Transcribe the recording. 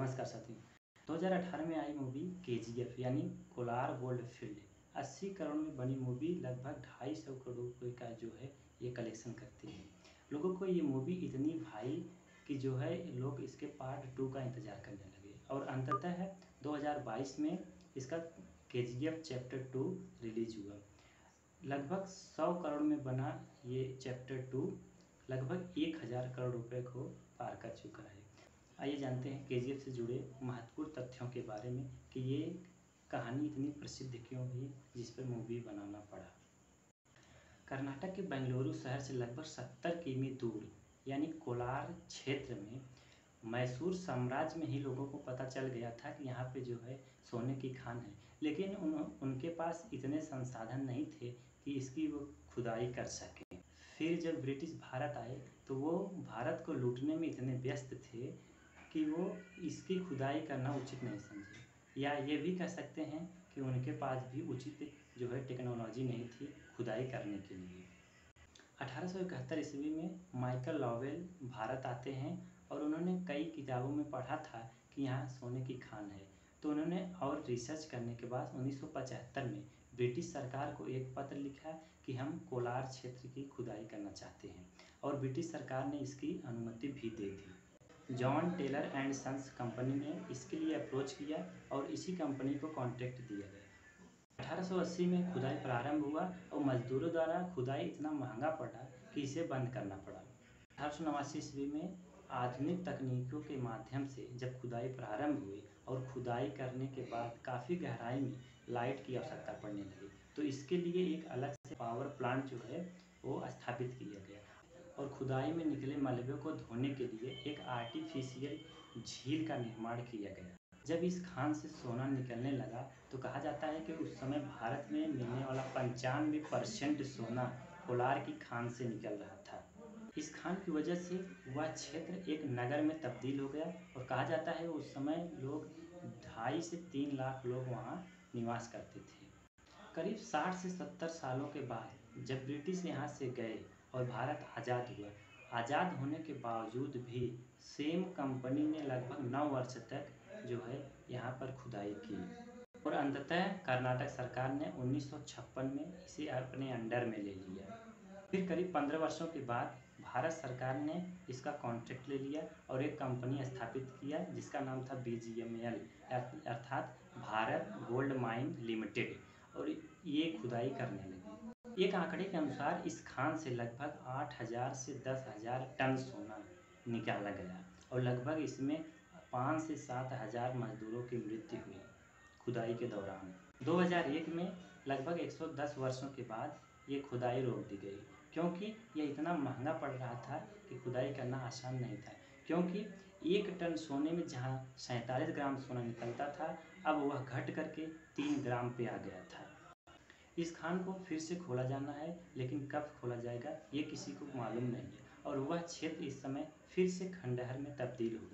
नमस्कार साथियों। 2018 में आई मूवी केजीएफ यानी कोलार गोल्ड फील्ड 80 करोड़ में बनी मूवी लगभग 250 करोड़ रुपये का जो है ये कलेक्शन करती है। लोगों को ये मूवी इतनी भाई कि जो है लोग इसके पार्ट 2 का इंतज़ार करने लगे और अंततः 2022 में इसका केजीएफ चैप्टर 2 रिलीज हुआ। लगभग 100 करोड़ में बना ये चैप्टर 2 लगभग 1000 करोड़ रुपए को पार कर चुका है। आइए जानते हैं केजीएफ से जुड़े महत्वपूर्ण तथ्यों के बारे में कि ये कहानी इतनी प्रसिद्ध क्यों हुई जिस पर मूवी बनाना पड़ा। कर्नाटक के बेंगलुरु शहर से लगभग 70 किमी दूर यानी कोलार क्षेत्र में मैसूर साम्राज्य में ही लोगों को पता चल गया था कि यहाँ पे जो है सोने की खान है, लेकिन उनके पास इतने संसाधन नहीं थे कि इसकी वो खुदाई कर सकें। फिर जब ब्रिटिश भारत आए तो वो भारत को लूटने में इतने व्यस्त थे कि वो इसकी खुदाई करना उचित नहीं समझे, या ये भी कह सकते हैं कि उनके पास भी उचित जो है टेक्नोलॉजी नहीं थी खुदाई करने के लिए। 1871 ईस्वी में माइकल लॉवेल भारत आते हैं और उन्होंने कई किताबों में पढ़ा था कि यहाँ सोने की खान है, तो उन्होंने और रिसर्च करने के बाद 1975 में ब्रिटिश सरकार को एक पत्र लिखा कि हम कोलार क्षेत्र की खुदाई करना चाहते हैं और ब्रिटिश सरकार ने इसकी अनुमति भी दे दी। John Taylor and Sons company ने इसके लिए अप्रोच किया और इसी कंपनी को कॉन्ट्रैक्ट दिया गया। 1880 में खुदाई प्रारंभ हुआ और मजदूरों द्वारा खुदाई इतना महंगा पड़ा कि इसे बंद करना पड़ा। 1889 ईस्वी में आधुनिक तकनीकों के माध्यम से जब खुदाई प्रारंभ हुई और खुदाई करने के बाद काफ़ी गहराई में लाइट की आवश्यकता पड़ने लगी, तो इसके लिए एक अलग से पावर प्लांट जो है वो स्थापित किया गया और खुदाई में निकले मलबे को धोने के लिए एक आर्टिफिशियल झील का निर्माण किया गया। जब इस खान से सोना निकलने लगा तो कहा जाता है कि उस समय भारत में मिलने वाला 95% सोना कोलार की खान से निकल रहा था। इस खान की वजह से वह क्षेत्र एक नगर में तब्दील हो गया और कहा जाता है उस समय लोग 2.5 से 3 लाख लोग वहाँ निवास करते थे। करीब 60 से 70 सालों के बाद जब ब्रिटिश यहाँ से गए और भारत आज़ाद हुआ, आज़ाद होने के बावजूद भी सेम कंपनी ने लगभग 9 वर्ष तक जो है यहाँ पर खुदाई की और अंततः कर्नाटक सरकार ने 1956 में इसे अपने अंडर में ले लिया। फिर करीब 15 वर्षों के बाद भारत सरकार ने इसका कॉन्ट्रैक्ट ले लिया और एक कंपनी स्थापित किया जिसका नाम था BGML अर्थात भारत गोल्ड माइन लिमिटेड, और ये खुदाई करने लगी। एक आंकड़े के अनुसार इस खान से लगभग 8000 से 10,000 टन सोना निकाला गया और लगभग इसमें 5 से 7 हज़ार मजदूरों की मृत्यु हुई खुदाई के दौरान। 2001 में लगभग 110 वर्षों के बाद ये खुदाई रोक दी गई क्योंकि ये इतना महंगा पड़ रहा था कि खुदाई करना आसान नहीं था, क्योंकि 1 टन सोने में जहां 47 ग्राम सोना निकलता था अब वह घट करके 3 ग्राम पे आ गया था। इस खान को फिर से खोला जाना है, लेकिन कब खोला जाएगा ये किसी को मालूम नहीं है और वह क्षेत्र इस समय फिर से खंडहर में तब्दील हो